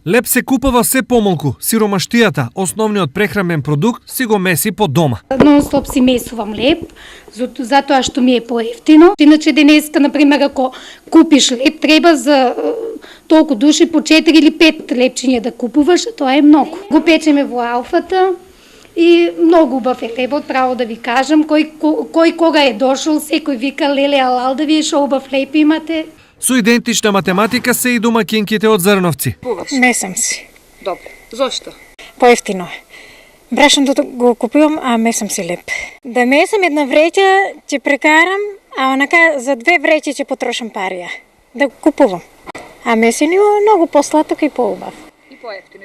Леп се купува се помалку. Сиромаштијата, основниот прехранбен продукт, си го меси по дома. Нон-стоп си месувам леп, затоа што ми е поевтино. Иначе денеска, например, ако купиш леп, треба за толку души по 4 или 5 лепчиња да купуваш, тоа е многу. Го печеме во Алфата и многу убав е лебот, право да ви кажам. Кој кога е дошол, секој вика леле алал да вие шо убав леп имате. Со идентична математика се и домакинките од Зрновци. Месам си. Добро. Зошто? Поевтино е. Брашното го купувам, а месам си леп. Да месам една вреќа, ќе прекарам, а онака за 2 вреќи ќе потрошам парија. Да купувам. А месениво е многу посладок и поубав.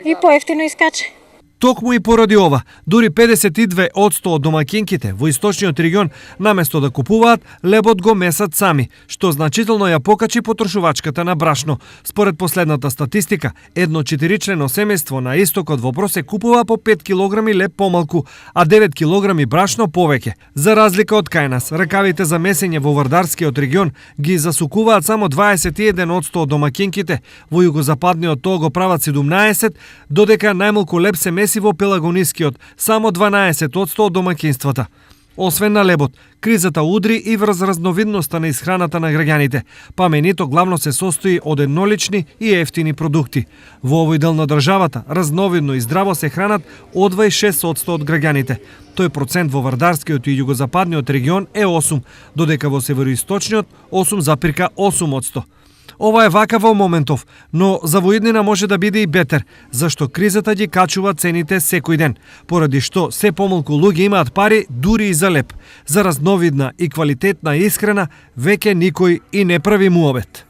И поевтино искаче. Токму и поради ова, дури 52% од домакинките во источниот регион наместо да купуваат, лебот го месат сами, што значително ја покачи потрошувачката на брашно. Според последната статистика, едно 4-члено семејство на истокот во просек купува по 5 кг леб помалку, а 9 кг брашно повеќе. За разлика од кај нас, ракавите за месење во Вардарскиот регион ги засукуваат само 21% од домакинките, во југозападниот тоа го прават 17%, додека најмалку леб се меси во Пелагонискиот, само 12% од домакинствата. Освен на лебот, кризата удри и врз разновидноста на исхраната на граѓаните, па менито главно се состои од еднолични и ефтини продукти. Во овој дел на државата, разновидно и здраво се хранат од 26% од граѓаните. Тој процент во Вардарскиот и југозападниот регион е 8, додека во североисточниот 8,8%. Ова е вака во моментов, но за воиднина може да биде и бетер, зашто кризата ги качува цените секој ден, поради што се помалку луѓе имаат пари дури и за леп. За разновидна и квалитетна исхрана веќе никој и не прави муабет.